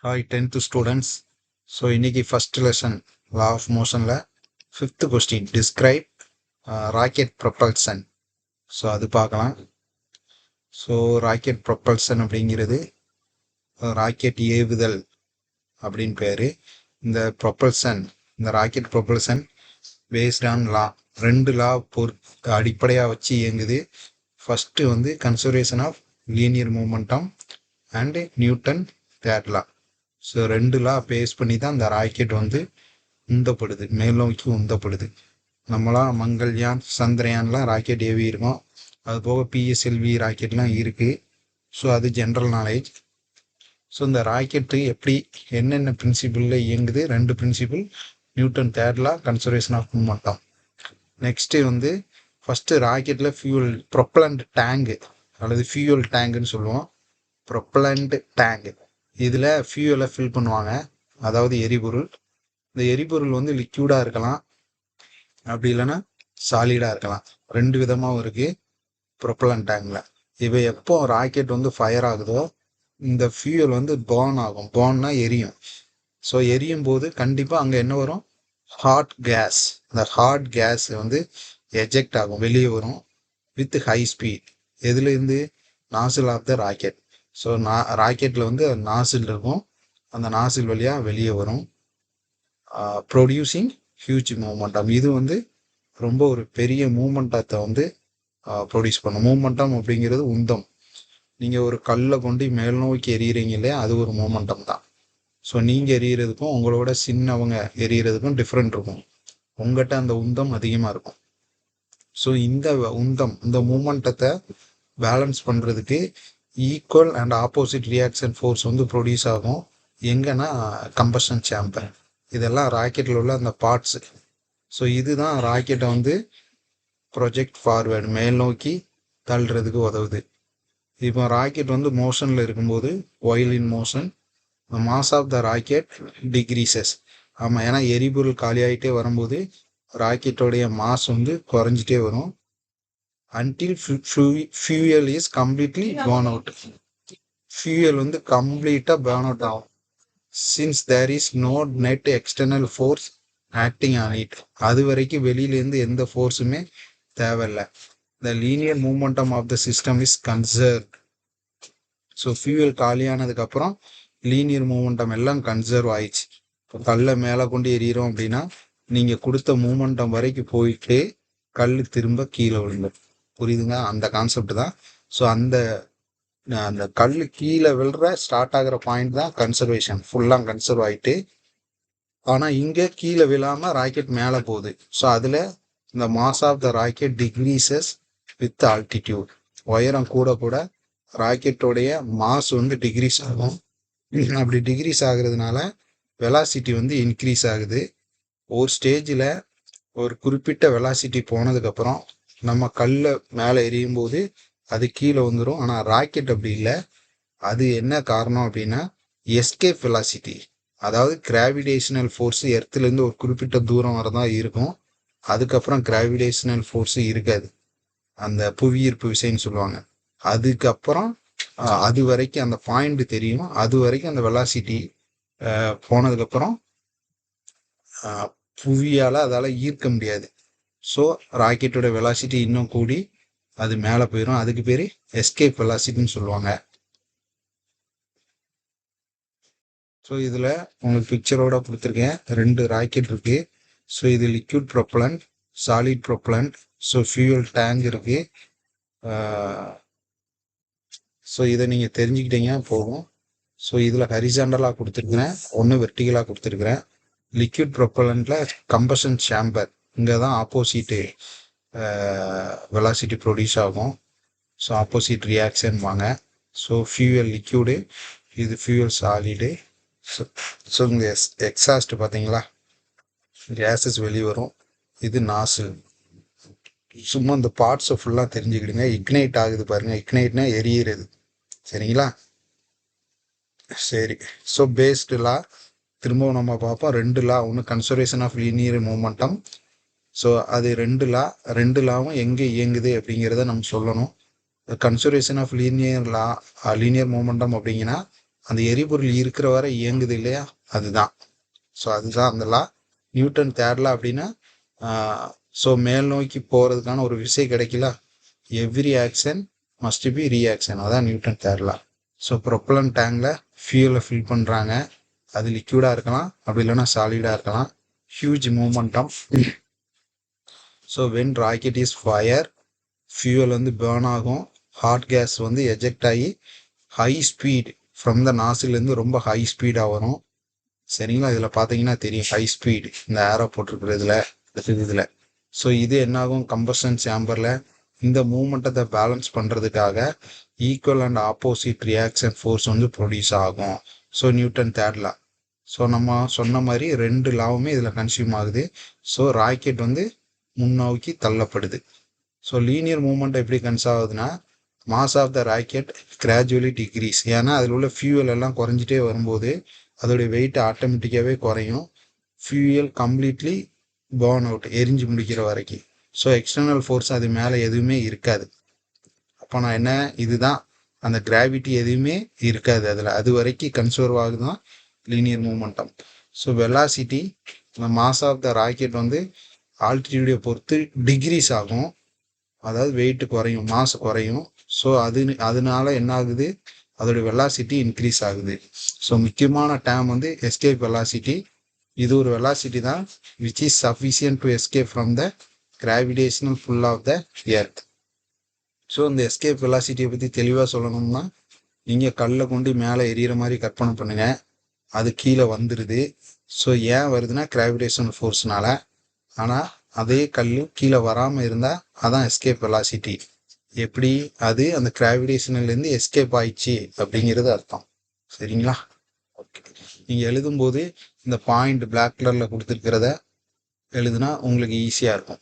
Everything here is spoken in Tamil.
Hi 10th students. So இன்னைக்கு first lesson law of motionல fifth question describe rocket propulsion. So அது பார்க்கலாம். So rocket propulsion அப்படிங்கிறது ராக்கெட் ஏவுதல் அப்படின்னு பேரு. இந்த propulsion இந்த rocket propulsion based on law ரெண்டு லா அடிப்படையாக வச்சு இயங்குது. ஃபர்ஸ்ட் வந்து conservation of linear momentum and Newton third law. So ரெண்டு லா பேஸ் பண்ணி தான் இந்த ராக்கெட் வந்து உந்தப்படுது, மேல் நோக்கி உந்தப்படுது. நம்மளாம் மங்கள்யான் சந்திரயான்லாம் ராக்கெட் ஏவி இருக்கோம். அது போக பிஎஸ்எல்வி ராக்கெட்லாம் இருக்குது. ஸோ அது ஜென்ரல் நாலேஜ். ஸோ இந்த ராக்கெட்டு எப்படி என்னென்ன பிரின்சிபிளில் இயங்குது, ரெண்டு principle, Newton third law, conservation of momentum. Next வந்து ஃபஸ்ட்டு ராக்கெட்டில் ஃபியூல் ப்ரொப்பலண்ட் டேங்கு அல்லது ஃபியூயல் டேங்குன்னு சொல்லுவோம். ப்ரொப்பலண்ட் டேங்கு இதில் ஃபியூயலை ஃபில் பண்ணுவாங்க, அதாவது எரிபொருள். இந்த எரிபொருள் வந்து லிக்யூடாக இருக்கலாம், அப்படி இல்லைன்னா சாலிடாக இருக்கலாம். ரெண்டு விதமாகவும் இருக்குது ப்ரொப்பலண்ட் டேங்கில். இப்போ எப்போ ராக்கெட் வந்து ஃபயர் ஆகுதோ இந்த ஃபியூயல் வந்து பர்ன் ஆகும். பர்ன்னா எரியும். ஸோ எரியும் போது கண்டிப்பாக அங்கே என்ன வரும்? Hot gas. இந்த ஹாட் கேஸ் வந்து எஜெக்ட் ஆகும், வெளியே வரும் வித் ஹை ஸ்பீட். எதுலேருந்து? Nozzle of the rocket. So ராக்கெட்டில் வந்து நாசில் இருக்கும், அந்த நாசில் வழியாக வெளியே வரும், ப்ரொடியூசிங் ஹியூஜ் மூமெண்டம். இது வந்து ரொம்ப ஒரு பெரிய மூமெண்டத்தை வந்து ப்ரொடியூஸ் பண்ணும். மூமெண்டம் அப்படிங்கிறது உந்தம். நீங்கள் ஒரு கல்லை கொண்டு மேல் நோக்கி எறிகிறீங்க இல்லையா, அது ஒரு மூமெண்டம் தான். ஸோ நீங்கள் எறிகிறதுக்கும் உங்களோட சின்னவங்க எறிகிறதுக்கும் டிஃப்ரெண்ட் இருக்கும். உங்கள்கிட்ட அந்த உந்தம் அதிகமாக இருக்கும். ஸோ இந்த உந்தம், இந்த மூமெண்டத்தை பேலன்ஸ் பண்ணுறதுக்கு equal and opposite reaction force வந்து ப்ரொடியூஸ் ஆகும். எங்கன்னா கம்பஷன் சேம்பர். இதெல்லாம் ராக்கெட்டில் உள்ள அந்த பார்ட்ஸு. ஸோ இதுதான் ராக்கெட்டை வந்து ப்ரொஜெக்ட் ஃபார்வேர்டு, மேல் நோக்கி தள்ளுறதுக்கு உதவுது. இப்போ ராக்கெட் வந்து மோஷனில் இருக்கும்போது, while in motion, mass of the rocket decreases. ஆமாம், ஏன்னா எரிபொருள் காலியாகிட்டே வரும்போது ராக்கெட்டோடைய மாஸ் வந்து குறைஞ்சிட்டே வரும். until fuel is completely burn out. Fuel வந்து கம்ப்ளீட்டாக பேர்ன் அவுட் ஆகும். Since there is no net external force acting on it. அது வரைக்கும் வெளியிலேருந்து எந்த ஃபோர்ஸுமே தேவையில்லை. The linear momentum of the system is conserve. So fuel காலியானதுக்கப்புறம் லீனியர் மூமெண்டம் எல்லாம் கன்சர்வ் ஆயிடுச்சு. இப்போ கல்லை மேலே கொண்டு எறிகிறோம் அப்படின்னா நீங்கள் கொடுத்த மூமெண்டம் வரைக்கும் போயிட்டு கல் திரும்ப கீழே விழுந்துடும். புரியுதுங்க? அந்த கான்செப்ட் தான். ஸோ அந்த கல் கீழே விழுற ஸ்டார்ட் ஆகிற பாயிண்ட் தான் கன்சர்வேஷன். ஃபுல்லாக கன்சர்வ் ஆகிட்டு, ஆனால் இங்கே கீழே விழாமல் ராக்கெட் மேலே போகுது. ஸோ அதில் இந்த mass of the rocket decreases with altitude. உயரம் கூட கூட ராக்கெட்டோடைய மாஸ் வந்து டிக்ரீஸ் ஆகும். அப்படி டிக்ரீஸ் ஆகுறதுனால வெலாசிட்டி வந்து இன்க்ரீஸ் ஆகுது. ஒரு ஸ்டேஜில் ஒரு குறிப்பிட்ட வெலாசிட்டி போனதுக்கப்புறம் நம்ம கல்லை மேலே எரியும் போது அது கீழே வந்துடும். ஆனால் ராக்கெட் அப்படி இல்லை. அது என்ன காரணம் அப்படின்னா எஸ்கேப் வெலாசிட்டி, அதாவது கிராவிடேஷனல் ஃபோர்ஸ் எர்த்துலேருந்து ஒரு குறிப்பிட்ட தூரம் வரை தான் இருக்கும். அதுக்கப்புறம் கிராவிடேஷனல் ஃபோர்ஸு இருக்காது, அந்த புவியீர்ப்பு விசைன்னு சொல்லுவாங்க. அதுக்கப்புறம் அது வரைக்கும் அந்த பாயிண்ட் தெரியும். அது வரைக்கும் அந்த வெலாசிட்டி போனதுக்கப்புறம் புவியால் அதால் ஈர்க்க முடியாது. ஸோ ராக்கெட்டோட வெலாசிட்டி இன்னும் கூடி அது மேலே போயிடும். அதுக்கு பேர் எஸ்கேப் வெலாசிட்டின்னு சொல்லுவாங்க. ஸோ இதில் உங்களுக்கு பிக்சரோட கொடுத்துருக்கேன். ரெண்டு ராக்கெட் இருக்குது. ஸோ இது liquid propellant, solid propellant. So fuel tank இருக்குது. ஸோ இதை நீங்கள் தெரிஞ்சுக்கிட்டீங்க போகும். ஸோ இதில் ஹரிசாண்டலாக கொடுத்துருக்குறேன், ஒன்று வெர்டிகலாக கொடுத்துருக்குறேன். லிக்விட் ப்ரொப்பலண்ட்டில் கம்பஷன் சேம்பர், இங்கே தான் ஆப்போசிட்டு வெலாசிட்டி ப்ரொடியூஸ் ஆகும். ஸோ ஆப்போசிட் ரியாக்ஷன் வாங்க. ஸோ ஃபியூயல் லிக்யூடு, இது ஃபியூயல் சாலிடு. ஸோ இங்கே எக்ஸாஸ்ட் பார்த்தீங்களா, கேஸஸ் வெளியே வரும். இது நாசில். சும்மா இந்த பார்ட்ஸை ஃபுல்லாக தெரிஞ்சுக்கிடுங்க. இக்னைட் ஆகுது பாருங்கள், இக்னைட்னா எரியிறது. சரிங்களா? சரி. ஸோ பேஸ்டு லா திரும்பவும் நம்ம பார்ப்போம். ரெண்டு லா, ஒன்று conservation of linear momentum. So அது ரெண்டு லாவும் எங்கே இயங்குது அப்படிங்கிறத நம்ம சொல்லணும். கன்சர்வேஷன் ஆஃப் லீனியர் மூமெண்டம் அப்படிங்கன்னா அந்த எரிபொருள் இருக்கிற வரை இயங்குது இல்லையா, அதுதான். ஸோ அதுதான் அந்த லா. நியூட்டன் தேர்ட் லா அப்படின்னா, ஸோ மேல் நோக்கி போகிறதுக்கான ஒரு விசை கிடைக்கல. Every action must be reaction, அதான் Newton third law. So propellant டேங்கில் ஃபியூலை ஃபில் பண்ணுறாங்க. அது லிக்யூடாக இருக்கலாம், அப்படி இல்லைன்னா சாலிடாக இருக்கலாம். Huge momentum. So when rocket is fire, fuel வந்து பேர்ன் ஆகும். ஹாட் கேஸ் வந்து எஜெக்ட் ஆகி ஹை ஸ்பீட் ஃப்ரம் த நாசிலேருந்து ரொம்ப ஹை ஸ்பீடாக வரும். சரிங்களா, இதில் பார்த்தீங்கன்னா தெரியும் ஹை ஸ்பீடு இந்த ஏரோ போட்டிருக்கிறதுல இதில். ஸோ இது என்னாகும், கம்பஷன் சேம்பரில் இந்த மூமெண்ட்டத்தை பேலன்ஸ் பண்ணுறதுக்காக equal and opposite reaction force வந்து ப்ரொடியூஸ் ஆகும். So Newton third law. So நம்ம சொன்ன மாதிரி 2 லாவுமே இதில் கன்சியூம் ஆகுது. ஸோ ராக்கெட் வந்து முன்னோக்கி தள்ளப்படுது. ஸோ லீனியர் மூமெண்ட் எப்படி கன்ஸ் ஆகுதுன்னா, mass of the rocket gradually decrease. ஏன்னா அதில் உள்ள ஃபியூவல் எல்லாம் குறைஞ்சிட்டே வரும்போது அதோடைய வெயிட் ஆட்டோமேட்டிக்காகவே குறையும். ஃபியூயல் கம்ப்ளீட்லி பர்ன் அவுட், எரிஞ்சு முடிக்கிற வரைக்கும். ஸோ எக்ஸ்டர்னல் ஃபோர்ஸ் அது மேலே எதுவுமே இருக்காது. அப்போ நான் என்ன, இதுதான் அந்த கிராவிட்டி எதுவுமே இருக்காது அதில், அது வரைக்கும் கன்சர்வ் ஆகுதான் லீனியர் மூமெண்டம். ஸோ வெலாசிட்டி, இந்த மாஸ் ஆஃப் த ராக்கெட் வந்து ஆல்டிடியூடை பொறுத்து டிக்ரீஸ் ஆகும். அதாவது வெயிட் குறையும், மாஸ் குறையும். ஸோ அதனால என்ன ஆகுது, அதோட வெலாசிட்டி இன்க்ரீஸ் ஆகுது. ஸோ முக்கியமான டேர்ம் வந்து எஸ்கேப் வெலாசிட்டி. இது ஒரு வெலாசிட்டி தான் which is sufficient to escape from the gravitational pull of the earth. So இந்த எஸ்கேப் வெலாசிட்டியை பற்றி தெளிவாக சொல்லணும்னா, நீங்கள் கல்லை கொண்டு மேலே எரியிற மாதிரி கற்பனை பண்ணுங்க. அது கீழே வந்துடுது. ஸோ ஏன் வருதுன்னா கிராவிடேஷனல் ஃபோர்ஸ்னால. ஆனால் அதே கல் கீழே வராமல் இருந்தால் அதான் எஸ்கேப் வெலாசிட்டி. எப்படி அது அந்த கிராவிடேஷன்லேருந்து எஸ்கேப் ஆயிடுச்சு அப்படிங்கிறது அர்த்தம். சரிங்களா, ஓகே. நீங்கள் எழுதும்போது இந்த பாயிண்ட் பிளாக் கலரில் கொடுத்துருக்கிறத எழுதுனா உங்களுக்கு ஈஸியாக இருக்கும்.